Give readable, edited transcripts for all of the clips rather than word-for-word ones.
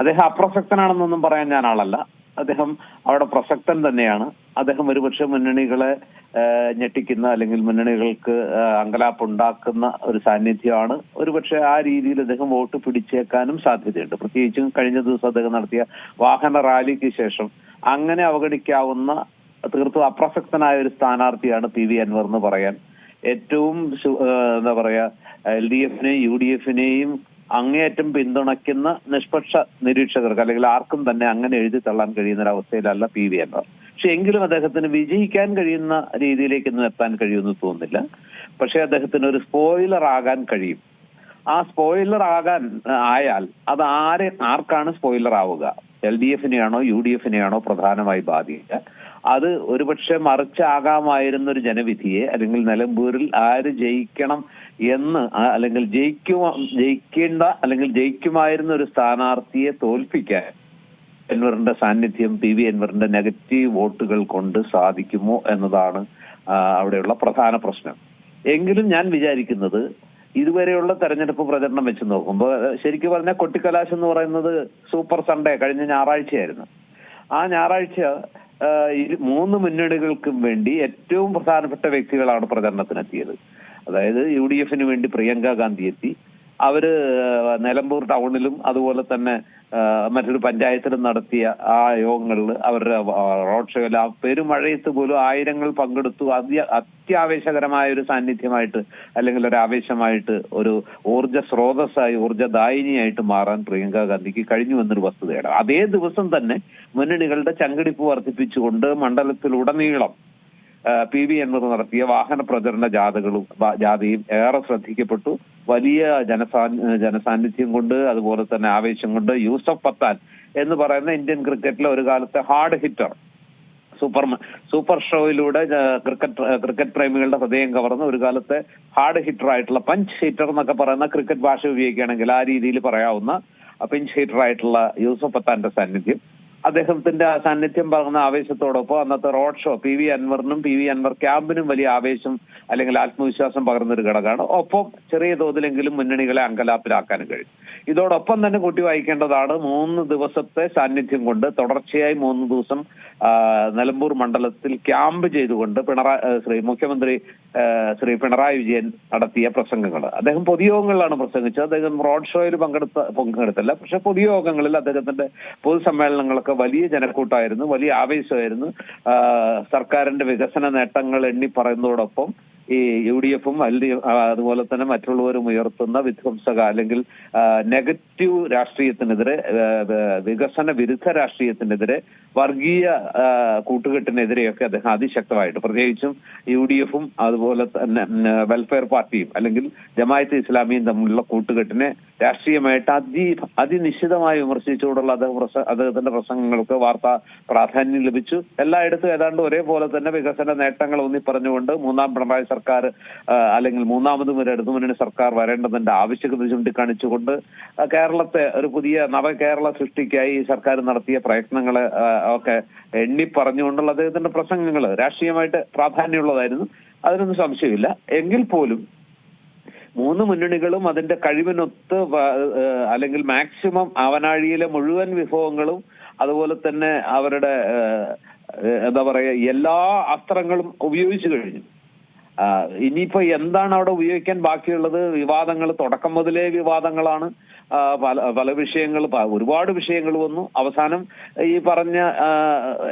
അദ്ദേഹം അപ്രസക്തനാണെന്നൊന്നും പറയാൻ ഞാൻ ആളല്ല. അദ്ദേഹം അവിടെ പ്രസക്തൻ തന്നെയാണ്. അദ്ദേഹം ഒരുപക്ഷെ മുന്നണികളെ ഞെട്ടിക്കുന്ന അല്ലെങ്കിൽ മുന്നണികൾക്ക് അങ്കലാപ്പുണ്ടാക്കുന്ന ഒരു സാന്നിധ്യമാണ്. ഒരുപക്ഷെ ആ രീതിയിൽ അദ്ദേഹം വോട്ട് പിടിച്ചേക്കാനും സാധ്യതയുണ്ട്. പ്രത്യേകിച്ചും കഴിഞ്ഞ ദിവസം അദ്ദേഹം നടത്തിയ വാഹന റാലിക്ക് ശേഷം അങ്ങനെ അവഗണിക്കാവുന്ന തീർത്തും അപ്രസക്തനായ ഒരു സ്ഥാനാർത്ഥിയാണ് പി വി അൻവർ എന്ന് പറയാൻ ഏറ്റവും എന്താ പറയാ LDFനെയും UDFനെയും അങ്ങേയറ്റം പിന്തുണയ്ക്കുന്ന നിഷ്പക്ഷ നിരീക്ഷകർക്ക് അല്ലെങ്കിൽ ആർക്കും തന്നെ അങ്ങനെ എഴുതി തള്ളാൻ കഴിയുന്ന ഒരു അവസ്ഥയിലല്ല പി വി അൻവർ. പക്ഷെ എങ്കിലും അദ്ദേഹത്തിന് വിജയിക്കാൻ കഴിയുന്ന രീതിയിലേക്കൊന്നും എത്താൻ കഴിയുമെന്ന് തോന്നുന്നില്ല. പക്ഷെ അദ്ദേഹത്തിന് ഒരു സ്പോയിലർ ആകാൻ കഴിയും. ആ സ്പോയിലർ ആയാൽ അത് ആർക്കാണ് സ്പോയിലർ ആവുക? LDFനെയാണോ UDFനെയാണോ പ്രധാനമായി ബാധിക്കുക? അത് ഒരുപക്ഷെ മറിച്ചാകാമായിരുന്ന ഒരു ജനവിധിയെ അല്ലെങ്കിൽ നിലമ്പൂരിൽ ആര് ജയിക്കണം എന്ന് അല്ലെങ്കിൽ ജയിക്കേണ്ട അല്ലെങ്കിൽ ജയിക്കുമായിരുന്ന ഒരു സ്ഥാനാർത്ഥിയെ തോൽപ്പിക്കാൻ അൻവറിന്റെ സാന്നിധ്യം പി വി അൻവറിന്റെ നെഗറ്റീവ് വോട്ടുകൾ കൊണ്ട് സാധിക്കുമോ എന്നതാണ് അവിടെയുള്ള പ്രധാന പ്രശ്നം. എങ്കിലും ഞാൻ വിചാരിക്കുന്നത് ഇതുവരെയുള്ള തെരഞ്ഞെടുപ്പ് പ്രചരണം വെച്ച് നോക്കുമ്പോൾ ശരിക്കും പറഞ്ഞാൽ കൊട്ടിക്കലാശം എന്ന് പറയുന്നത് സൂപ്പർ സൺഡേ കഴിഞ്ഞ ഞായറാഴ്ചയായിരുന്നു. ആ ഞായറാഴ്ച മൂന്ന് മുന്നണികൾക്കും വേണ്ടി ഏറ്റവും പ്രധാനപ്പെട്ട വ്യക്തികളാണ് പ്രചരണത്തിനെത്തിയത്. അതായത് UDFന് വേണ്ടി പ്രിയങ്ക ഗാന്ധി എത്തി. അവര് നിലമ്പൂർ ടൗണിലും അതുപോലെ തന്നെ മറ്റൊരു പഞ്ചായത്തിലും നടത്തിയ ആ യോഗങ്ങളിൽ അവരുടെ റോഡ് ഷോയിൽ ആ പെരുമഴയത്ത് പോലും ആയിരങ്ങൾ പങ്കെടുത്തു. അത്യാവേശകരമായ ഒരു സാന്നിധ്യമായിട്ട് അല്ലെങ്കിൽ ഒരു ആവേശമായിട്ട് ഒരു ഊർജ സ്രോതസ്സായി ഊർജദായിനിയായിട്ട് മാറാൻ പ്രിയങ്ക ഗാന്ധിക്ക് കഴിഞ്ഞു എന്നൊരു വസ്തുതയാണ്. അതേ ദിവസം തന്നെ മുന്നണികളുടെ ചങ്കിടിപ്പ് വർദ്ധിപ്പിച്ചുകൊണ്ട് മണ്ഡലത്തിലുടനീളം പി വി അൻവർ നടത്തിയ വാഹന പ്രചരണ ജാഥയും ഏറെ ശ്രദ്ധിക്കപ്പെട്ടു. വലിയ ജനസാന്നിധ്യം കൊണ്ട് അതുപോലെ തന്നെ ആവേശം കൊണ്ട് യൂസഫ് പത്താൻ എന്ന് പറയുന്ന ഇന്ത്യൻ ക്രിക്കറ്റിലെ ഒരു കാലത്തെ ഹാർഡ് ഹിറ്റർ, സൂപ്പർ ഷോയിലൂടെ ക്രിക്കറ്റ് പ്രേമികളുടെ ഹൃദയം കവർന്ന ഒരു കാലത്തെ ഹാർഡ് ഹിറ്റർ ആയിട്ടുള്ള പഞ്ച് ഹിറ്റർ എന്നൊക്കെ പറയുന്ന ക്രിക്കറ്റ് ഭാഷ ഉപയോഗിക്കുകയാണെങ്കിൽ ആ രീതിയിൽ പറയാവുന്ന പിഞ്ച് ഹിറ്റർ ആയിട്ടുള്ള യൂസഫ് പത്താന്റെ സാന്നിധ്യം, അദ്ദേഹത്തിന്റെ സാന്നിധ്യം പകർന്ന ആവേശത്തോടൊപ്പം അന്നത്തെ റോഡ് ഷോ പി വി അൻവറിനും പി വി അൻവർ ക്യാമ്പിനും വലിയ ആവേശം അല്ലെങ്കിൽ ആത്മവിശ്വാസം പകർന്നൊരു ഘടകമാണ്. ഒപ്പം ചെറിയ തോതിലെങ്കിലും മുന്നണികളെ അങ്കലാപ്പിലാക്കാനും കഴിയും. ഇതോടൊപ്പം തന്നെ കൂട്ടി വായിക്കേണ്ടതാണ് 3 ദിവസത്തെ സാന്നിധ്യം കൊണ്ട് തുടർച്ചയായി 3 ദിവസം നിലമ്പൂർ മണ്ഡലത്തിൽ ക്യാമ്പ് ചെയ്തുകൊണ്ട് മുഖ്യമന്ത്രി ശ്രീ പിണറായി വിജയൻ നടത്തിയ പ്രസംഗങ്ങൾ. അദ്ദേഹം പൊതുയോഗങ്ങളിലാണ് പ്രസംഗിച്ചത്. അദ്ദേഹം റോഡ് ഷോയിൽ പങ്കെടുത്തില്ല. പക്ഷെ പൊതുയോഗങ്ങളിൽ അദ്ദേഹത്തിന്റെ പൊതുസമ്മേളനങ്ങളൊക്കെ വലിയ ജനക്കൂട്ടായിരുന്നു, വലിയ ആവേശമായിരുന്നു. സർക്കാരിന്റെ വികസന നേട്ടങ്ങൾ എണ്ണി പറയുന്നതോടൊപ്പം ഈ UDFും അതുപോലെ തന്നെ മറ്റുള്ളവരും ഉയർത്തുന്ന വിധ്വംസക അല്ലെങ്കിൽ നെഗറ്റീവ് രാഷ്ട്രീയത്തിനെതിരെ, വികസന വിരുദ്ധ രാഷ്ട്രീയത്തിനെതിരെ, വർഗീയ കൂട്ടുകെട്ടിനെതിരെയൊക്കെ അദ്ദേഹം അതിശക്തമായിട്ട്, പ്രത്യേകിച്ചും UDFും അതുപോലെ തന്നെ വെൽഫെയർ പാർട്ടിയും അല്ലെങ്കിൽ ജമാഅത്തെ ഇസ്ലാമിയും തമ്മിലുള്ള കൂട്ടുകെട്ടിനെ രാഷ്ട്രീയമായിട്ട് അതിനിശ്ചിതമായി വിമർശിച്ചുകൊണ്ടുള്ള അദ്ദേഹത്തിന്റെ പ്രസംഗങ്ങൾക്ക് വാർത്താ പ്രാധാന്യം ലഭിച്ചു. എല്ലായിടത്തും ഏതാണ്ട് ഒരേപോലെ തന്നെ വികസന നേട്ടങ്ങൾ ഊന്നി പറഞ്ഞുകൊണ്ട് മൂന്നാം പിണറായി സർക്കാർ അല്ലെങ്കിൽ മൂന്നാമതും ഒരു ഇടതുമുന്നണി സർക്കാർ വരേണ്ടതിന്റെ ആവശ്യകത ചൂണ്ടിക്കാണിച്ചുകൊണ്ട് കേരളത്തെ ഒരു പുതിയ നവകേരള സൃഷ്ടിക്കായി സർക്കാർ നടത്തിയ പ്രയത്നങ്ങളെ ഒക്കെ എണ്ണി പറഞ്ഞുകൊണ്ടുള്ള അദ്ദേഹത്തിന്റെ പ്രസംഗങ്ങൾ രാഷ്ട്രീയമായിട്ട് പ്രാധാന്യമുള്ളതായിരുന്നു. അതിനൊന്നും സംശയമില്ല. എങ്കിൽ പോലും 3 മുന്നണികളും അതിന്റെ കഴിവിനൊത്ത് അല്ലെങ്കിൽ മാക്സിമം അവനാഴിയിലെ മുഴുവൻ വിഭവങ്ങളും അതുപോലെ തന്നെ അവരുടെ എന്താ പറയാ എല്ലാ അസ്ത്രങ്ങളും ഉപയോഗിച്ചു കഴിഞ്ഞു. ഇനിയിപ്പോ എന്താണ് അവിടെ ഉപയോഗിക്കാൻ ബാക്കിയുള്ളത്? വിവാദങ്ങൾ തുടക്കം മുതലേ വിവാദങ്ങളാണ്. പല വിഷയങ്ങൾ, ഒരുപാട് വിഷയങ്ങൾ വന്നു. അവസാനം ഈ പറഞ്ഞ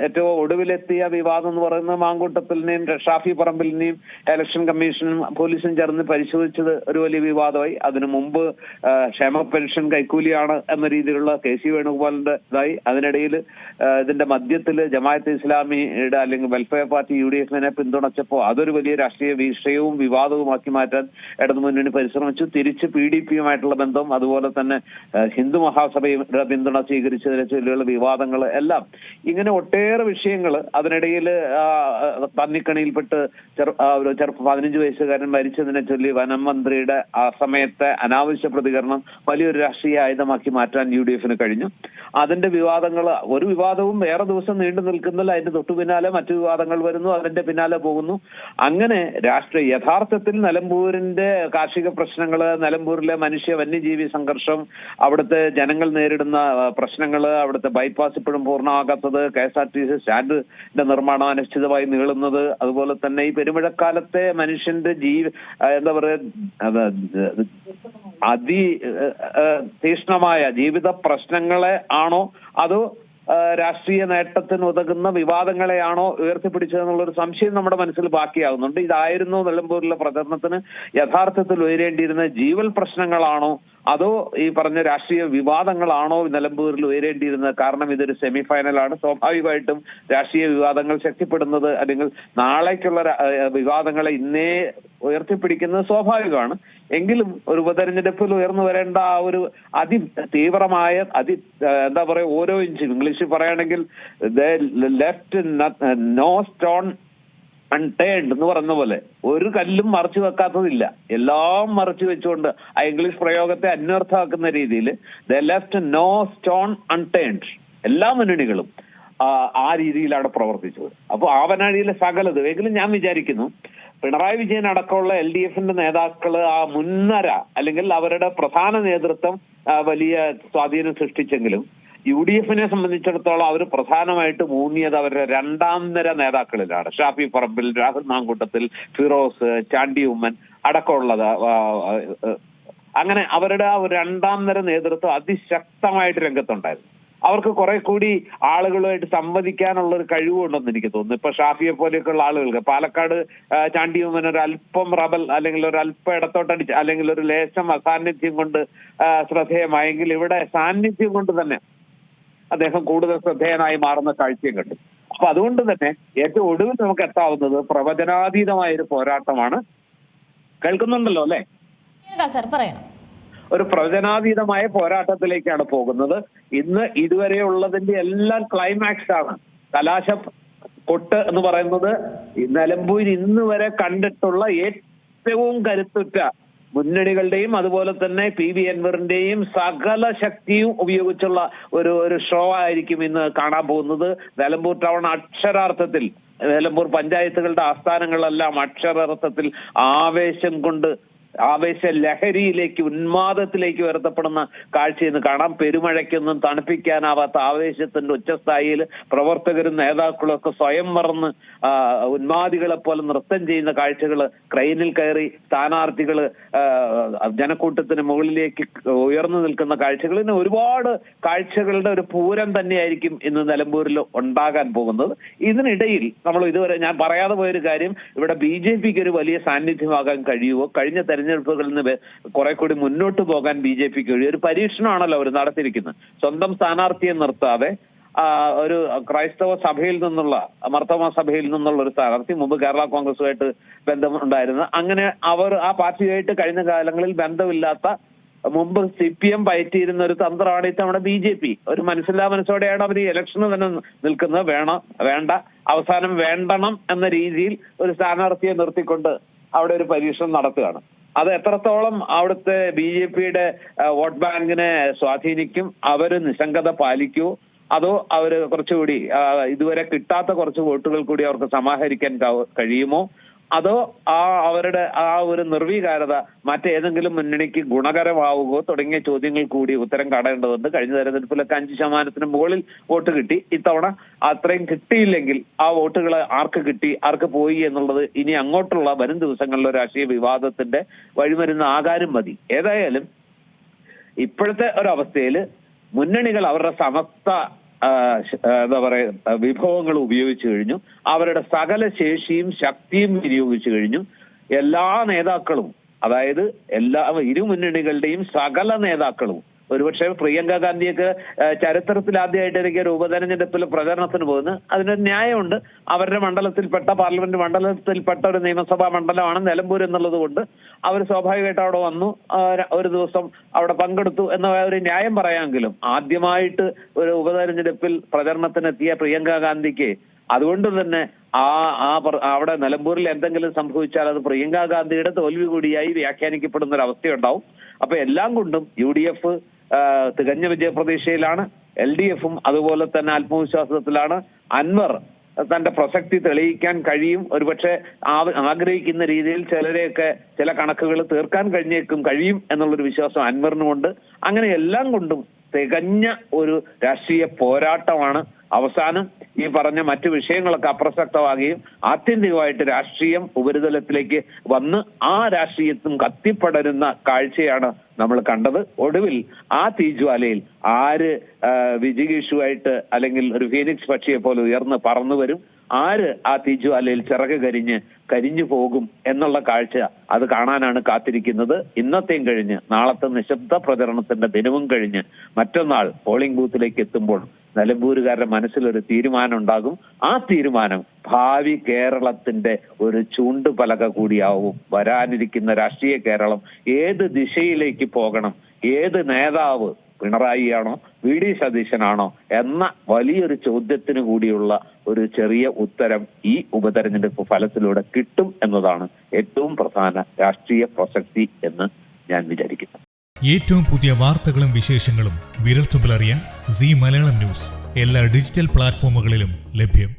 ഏറ്റവും ഒടുവിലെത്തിയ വിവാദം എന്ന് പറയുന്നത് മാങ്കൂട്ടത്തിലിനെയും ഷാഫി പറമ്പിലിനെയും ഇലക്ഷൻ കമ്മീഷനും പോലീസും ചേർന്ന് പരിശോധിച്ചത് ഒരു വലിയ വിവാദമായി. അതിനു മുമ്പ് ക്ഷേമ പെൻഷൻ കൈക്കൂലിയാണ് എന്ന രീതിയിലുള്ള KC വേണുഗോപാലിന്റെ ഇതായി. അതിനിടയിൽ ഇതിന്റെ മധ്യത്തിൽ ജമാഅത്തെ ഇസ്ലാമിയുടെ അല്ലെങ്കിൽ വെൽഫെയർ പാർട്ടി UDFനെ പിന്തുണച്ചപ്പോൾ അതൊരു വലിയ രാഷ്ട്രീയ വിഷയവും വിവാദവുമാക്കി മാറ്റാൻ ഇടതുമുന്നണി പരിശ്രമിച്ചു. തിരിച്ച് PDPയുമായിട്ടുള്ള ബന്ധം, അതുപോലെ തന്നെ ഹിന്ദു മഹാസഭയുടെ പിന്തുണ സ്വീകരിച്ചതിനെ ചൊല്ലിയുള്ള വിവാദങ്ങൾ എല്ലാം, ഇങ്ങനെ ഒട്ടേറെ വിഷയങ്ങൾ. അതിനിടയിൽ പന്നിക്കണിയിൽപ്പെട്ട് 15 വയസ്സുകാരൻ മരിച്ചതിനെ ചൊല്ലി വനം മന്ത്രിയുടെ ആ സമയത്തെ അനാവശ്യ പ്രതികരണം വലിയൊരു രാഷ്ട്രീയ ആയുധമാക്കി മാറ്റാൻ UDFന് കഴിഞ്ഞു. അതിന്റെ വിവാദങ്ങൾ, ഒരു വിവാദവും വേറെ ദിവസം നീണ്ടു നിൽക്കുന്നില്ല. അതിന്റെ തൊട്ടു പിന്നാലെ മറ്റു വിവാദങ്ങൾ വരുന്നു, അതിന്റെ പിന്നാലെ പോകുന്നു. അങ്ങനെ യഥാർത്ഥത്തിൽ നിലമ്പൂരിന്റെ കാർഷിക പ്രശ്നങ്ങള്, നിലമ്പൂരിലെ മനുഷ്യ വന്യജീവി സംഘർഷം, അവിടുത്തെ ജനങ്ങൾ നേരിടുന്ന പ്രശ്നങ്ങള്, അവിടുത്തെ ബൈപ്പാസ് ഇപ്പോഴും പൂർണ്ണമാകാത്തത്, KSRTC സ്റ്റാൻഡിന്റെ നിർമ്മാണം അനിശ്ചിതമായി നീളുന്നത്, അതുപോലെ തന്നെ ഈ പെരുമഴക്കാലത്തെ മനുഷ്യന്റെ എന്താ പറയുക, തീക്ഷ്ണമായ ജീവിത പ്രശ്നങ്ങളെ ആണോ അതോ രാഷ്ട്രീയ നേട്ടത്തിന് ഉതകുന്ന വിവാദങ്ങളെയാണോ ഉയർത്തിപ്പിടിച്ചതെന്നുള്ളൊരു സംശയം നമ്മുടെ മനസ്സിൽ ബാക്കിയാകുന്നുണ്ട്. ഇതായിരുന്നു നിലമ്പൂരിലെ പ്രചരണത്തിന് യഥാർത്ഥത്തിൽ ഉയരേണ്ടിയിരുന്ന ജീവൽ പ്രശ്നങ്ങളാണോ അതോ ഈ പറഞ്ഞ രാഷ്ട്രീയ വിവാദങ്ങളാണോ നിലമ്പൂരിൽ ഉയരേണ്ടിയിരുന്നത്? കാരണം ഇതൊരു സെമി ഫൈനലാണ്. സ്വാഭാവികമായിട്ടും രാഷ്ട്രീയ വിവാദങ്ങൾ ശക്തിപ്പെടുന്നത് അല്ലെങ്കിൽ നാളേക്കുള്ള വിവാദങ്ങളെ ഇന്നേ ഉയർത്തിപ്പിടിക്കുന്നത് സ്വാഭാവികമാണ്. എങ്കിലും ഒരു ഉപതെരഞ്ഞെടുപ്പിൽ ഉയർന്നു വരേണ്ട ആ ഒരു തീവ്രമായ എന്താ പറയുക, ഓരോ ഇഞ്ചും ഇംഗ്ലീഷിൽ പറയുകയാണെങ്കിൽ ലെഫ്റ്റ് നോ സ്റ്റോൺ അൺടേൺഡ് എന്ന് പറഞ്ഞ പോലെ ഒരു കല്ലും മറച്ചു വെക്കാത്തതില്ല, എല്ലാം മറച്ചു വെച്ചുകൊണ്ട് ആ ഇംഗ്ലീഷ് പ്രയോഗത്തെ അന്വർത്ഥമാക്കുന്ന രീതിയിൽ the left no stone unturned, എല്ലാ മുന്നണികളും ആ രീതിയിലാണ് പ്രവർത്തിച്ചത്. അപ്പൊ ആവനാഴിയിലെ സകലത് എങ്കിലും ഞാൻ വിചാരിക്കുന്നു പിണറായി വിജയൻ അടക്കമുള്ള LDFന്റെ നേതാക്കള് ആ മുൻനിര അല്ലെങ്കിൽ അവരുടെ പ്രധാന നേതൃത്വം വലിയ സ്വാധീനം സൃഷ്ടിച്ചെങ്കിലും UDFനെ സംബന്ധിച്ചിടത്തോളം അവർ പ്രധാനമായിട്ട് ഊന്നിയത് അവരുടെ രണ്ടാം നിര നേതാക്കളിലാണ്. ഷാഫി പറമ്പിൽ, രാഹുൽ മാങ്കൂട്ടത്തിൽ, ഫിറോസ്, ചാണ്ടി ഉമ്മൻ അടക്കമുള്ളത്. അങ്ങനെ അവരുടെ ആ ഒരു രണ്ടാം നിര നേതൃത്വം അതിശക്തമായിട്ട് രംഗത്തുണ്ടായിരുന്നു. അവർക്ക് കുറെ കൂടി ആളുകളുമായിട്ട് സംവദിക്കാനുള്ള ഒരു കഴിവുണ്ടെന്ന് എനിക്ക് തോന്നുന്നു. ഇപ്പൊ ഷാഫിയെ പോലെയൊക്കെയുള്ള ആളുകൾക്ക് പാലക്കാട് ചാണ്ടി ഉമ്മൻ ഒരു അല്പം റബൽ അല്ലെങ്കിൽ ഒരു അല്പം ഇടത്തോട്ടടിച്ച് അല്ലെങ്കിൽ ഒരു ലേശം അസാന്നിധ്യം കൊണ്ട് ശ്രദ്ധേയമായെങ്കിൽ ഇവിടെ സാന്നിധ്യം കൊണ്ട് തന്നെ അദ്ദേഹം കൂടുതൽ ശ്രദ്ധേയനായി മാറുന്ന കാഴ്ചയും കണ്ടു. അപ്പൊ അതുകൊണ്ട് തന്നെ ഏറ്റവും ഒടുവിൽ നമുക്ക് എത്താവുന്നത് പ്രവചനാതീതമായ ഒരു പോരാട്ടമാണ്. കേൾക്കുന്നുണ്ടല്ലോ അല്ലെ? ഒരു പ്രവചനാതീതമായ പോരാട്ടത്തിലേക്കാണ് പോകുന്നത്. ഇന്ന് ഇതുവരെയുള്ളതിന്റെ എല്ലാം ക്ലൈമാക്സ് ആണ്. കലാശ കൊട്ട് എന്ന് പറയുന്നത് നിലമ്പൂർ ഇന്ന് വരെ കണ്ടിട്ടുള്ള ഏറ്റവും കരുത്തുറ്റ മുന്നണികളുടെയും അതുപോലെ തന്നെ PV അൻവറിന്റെയും സകല ശക്തിയും ഉപയോഗിച്ചുള്ള ഒരു ഷോ ആയിരിക്കും ഇന്ന് കാണാൻ പോകുന്നത്. നിലമ്പൂർ ടൗൺ അക്ഷരാർത്ഥത്തിൽ, നിലമ്പൂർ പഞ്ചായത്തുകളുടെ ആസ്ഥാനങ്ങളെല്ലാം അക്ഷരാർത്ഥത്തിൽ ആവേശം കൊണ്ട് ആവേശ ലഹരിയിലേക്ക്, ഉന്മാദത്തിലേക്ക് ഉയർത്തപ്പെടുന്ന കാഴ്ചയെന്ന് കാണാം. പെരുമഴയ്ക്കൊന്നും തണുപ്പിക്കാനാവാത്ത ആവേശത്തിന്റെ ഉച്ചസ്ഥായിയിൽ പ്രവർത്തകരും നേതാക്കളും ഒക്കെ സ്വയം മറന്ന് ഉന്മാദികളെ പോലെ നൃത്തം ചെയ്യുന്ന കാഴ്ചകൾ, ക്രെയിനിൽ കയറി സ്ഥാനാർത്ഥികൾ ജനക്കൂട്ടത്തിന് മുകളിലേക്ക് ഉയർന്നു നിൽക്കുന്ന കാഴ്ചകൾ, ഇന്ന് ഒരുപാട് കാഴ്ചകളുടെ ഒരു പൂരം തന്നെയായിരിക്കും ഇന്ന് നിലമ്പൂരിൽ ഉണ്ടാകാൻ പോകുന്നത്. ഇതിനിടയിൽ നമ്മൾ ഇതുവരെ ഞാൻ പറയാതെ പോയൊരു കാര്യം, ഇവിടെ BJPക്ക് ഒരു വലിയ സാന്നിധ്യമാകാൻ കഴിയുമോ? കഴിഞ്ഞ തെരഞ്ഞെടുപ്പുകളിൽ നിന്ന് കുറെ കൂടി മുന്നോട്ട് പോകാൻ BJPക്ക് കഴിയും. ഒരു പരീക്ഷണമാണല്ലോ അവർ നടത്തിയിരിക്കുന്നത്. സ്വന്തം സ്ഥാനാർത്ഥിയെ നിർത്താതെ ഒരു ക്രൈസ്തവ സഭയിൽ നിന്നുള്ള, മർത്തോമാ സഭയിൽ നിന്നുള്ള ഒരു സ്ഥാനാർത്ഥി, മുമ്പ് കേരള കോൺഗ്രസുമായിട്ട് ബന്ധമുണ്ടായിരുന്ന, അങ്ങനെ അവർ ആ പാർട്ടിയായിട്ട് കഴിഞ്ഞ കാലങ്ങളിൽ ബന്ധമില്ലാത്ത, മുമ്പ് CPM പയറ്റിയിരുന്ന ഒരു തന്ത്രമാണ് ഇത്തവണ BJP. ഒരു മനസ്സോടെയാണ് അവർ ഈ ഇലക്ഷന് തന്നെ നിൽക്കുന്നത്. വേണ്ട അവസാനം വേണ്ടണം എന്ന രീതിയിൽ ഒരു സ്ഥാനാർത്ഥിയെ നിർത്തിക്കൊണ്ട് അവിടെ ഒരു പരീക്ഷണം നടത്തുകയാണ്. അത് എത്രത്തോളം അവിടുത്തെ BJPയുടെ വോട്ട് ബാങ്കിനെ സ്വാധീനിക്കും? അവര് നിസ്സംഗത പാലിക്കുമോ അതോ അവര് കുറച്ചുകൂടി ഇതുവരെ കിട്ടാത്ത കുറച്ച് വോട്ടുകൾ കൂടി അവർക്ക് സമാഹരിക്കാൻ കഴിയുമോ? അതോ അവരുടെ ആ ഒരു നിർവീകാരത മറ്റേതെങ്കിലും മുന്നണിക്ക് ഗുണകരമാവുകയോ തുടങ്ങിയ ചോദ്യങ്ങൾ കൂടി ഉത്തരം കാണേണ്ടതുണ്ട്. കഴിഞ്ഞ തെരഞ്ഞെടുപ്പിലൊക്കെ 5% മുകളിൽ വോട്ട് കിട്ടി. ഇത്തവണ അത്രയും കിട്ടിയില്ലെങ്കിൽ ആ വോട്ടുകൾ ആർക്ക് കിട്ടി, ആർക്ക് പോയി എന്നുള്ളത് ഇനി അങ്ങോട്ടുള്ള വരും ദിവസങ്ങളിലെ രാഷ്ട്രീയ വിവാദത്തിന്റെ വഴിമരുന്ന് ആകാനും മതി. ഏതായാലും ഇപ്പോഴത്തെ ഒരവസ്ഥയിൽ മുന്നണികൾ അവരുടെ സമസ്ത എന്താ പറയുക വിഭവങ്ങൾ ഉപയോഗിച്ചു കഴിഞ്ഞു. അവരുടെ സകല ശേഷിയും ശക്തിയും വിനിയോഗിച്ചു കഴിഞ്ഞു. എല്ലാ നേതാക്കളും, അതായത് ഇരു മുന്നണികളുടെയും സകല നേതാക്കളും, ഒരുപക്ഷെ പ്രിയങ്ക ഗാന്ധിയൊക്കെ ചരിത്രത്തിൽ ആദ്യമായിട്ടായിരിക്കും ഒരു ഉപതെരഞ്ഞെടുപ്പിൽ പ്രചരണത്തിന് പോകുന്നത്. അതിനൊരു ന്യായമുണ്ട്. അവരുടെ മണ്ഡലത്തിൽപ്പെട്ട, പാർലമെന്റ് മണ്ഡലത്തിൽപ്പെട്ട ഒരു നിയമസഭാ മണ്ഡലമാണ് നിലമ്പൂർ എന്നുള്ളത് കൊണ്ട് അവർ സ്വാഭാവികമായിട്ട് അവിടെ വന്നു, ഒരു ദിവസം അവിടെ പങ്കെടുത്തു എന്ന ഒരു ന്യായം പറയാമെങ്കിലും ആദ്യമായിട്ട് ഒരു ഉപതെരഞ്ഞെടുപ്പിൽ പ്രചരണത്തിനെത്തിയ പ്രിയങ്ക ഗാന്ധിക്ക് അതുകൊണ്ട് തന്നെ അവിടെ നിലമ്പൂരിൽ എന്തെങ്കിലും സംഭവിച്ചാൽ അത് പ്രിയങ്ക ഗാന്ധിയുടെ തോൽവി കൂടിയായി വ്യാഖ്യാനിക്കപ്പെടുന്ന ഒരു അവസ്ഥയുണ്ടാവും. അപ്പൊ എല്ലാം കൊണ്ടും UDF തികഞ്ഞ വിജയപ്രതീക്ഷയിലാണ്, LDFും അതുപോലെ തന്നെ ആത്മവിശ്വാസത്തിലാണ്. അൻവർ തന്റെ പ്രസക്തി തെളിയിക്കാൻ കഴിയും. ഒരുപക്ഷെ ആഗ്രഹിക്കുന്ന രീതിയിൽ ചില കണക്കുകൾ തീർക്കാൻ കഴിയും എന്നുള്ളൊരു വിശ്വാസം അൻവറിനുമുണ്ട്. അങ്ങനെ എല്ലാം കൊണ്ടും തികഞ്ഞ ഒരു രാഷ്ട്രീയ പോരാട്ടമാണ്. അവസാനം ഈ പറഞ്ഞ മറ്റു വിഷയങ്ങളൊക്കെ അപ്രസക്തമാകുകയും ആത്യന്തികമായിട്ട് രാഷ്ട്രീയം ഉപരിതലത്തിലേക്ക് വന്ന് ആ രാഷ്ട്രീയത്തും കത്തിപ്പടരുന്ന കാഴ്ചയാണ് നമ്മൾ കണ്ടത്. ഒടുവിൽ ആ തീജ്വാലയിൽ ആര് വിജിഗീഷുവായിട്ട് അല്ലെങ്കിൽ ഒരു ഫീനിക്സ് പക്ഷിയെ പോലെ ഉയർന്ന് പറന്നു വരും, ആര് ആ തീജ്വാലയിൽ ചിറക് കരിഞ്ഞു പോകും എന്നുള്ള കാഴ്ച അത് കാണാനാണ് കാത്തിരിക്കുന്നത്. ഇന്നത്തെയും കഴിഞ്ഞ് നാളത്തെ നിശബ്ദ പ്രചരണത്തിന്റെ ദിനവും കഴിഞ്ഞ് മറ്റന്നാൾ പോളിംഗ് ബൂത്തിലേക്ക് എത്തുമ്പോൾ നിലമ്പൂരുകാരുടെ മനസ്സിലൊരു തീരുമാനം ഉണ്ടാകും. ആ തീരുമാനം ഭാവി കേരളത്തിന്റെ ഒരു ചൂണ്ടുപലക കൂടിയാവും. വരാനിരിക്കുന്ന രാഷ്ട്രീയ കേരളം ഏത് ദിശയിലേക്ക് പോകണം, ഏത് നേതാവ് പിണറായിയാണോ VD സതീശനാണോ എന്ന വലിയൊരു ചോദ്യത്തിന് കൂടിയുള്ള ഒരു ചെറിയ ഉത്തരം ഈ ഉപതെരഞ്ഞെടുപ്പ് ഫലത്തിലൂടെ കിട്ടും എന്നതാണ് ഏറ്റവും പ്രധാന രാഷ്ട്രീയ പ്രസക്തി എന്ന് ഞാൻ വിചാരിക്കുന്നു. ഏറ്റവും പുതിയ വാർത്തകളും വിശേഷങ്ങളും വിരൽത്തുമ്പിലറിയാൻ സീ മലയാളം ന്യൂസ് എല്ലാ ഡിജിറ്റൽ പ്ലാറ്റ്ഫോമുകളിലും ലഭ്യം.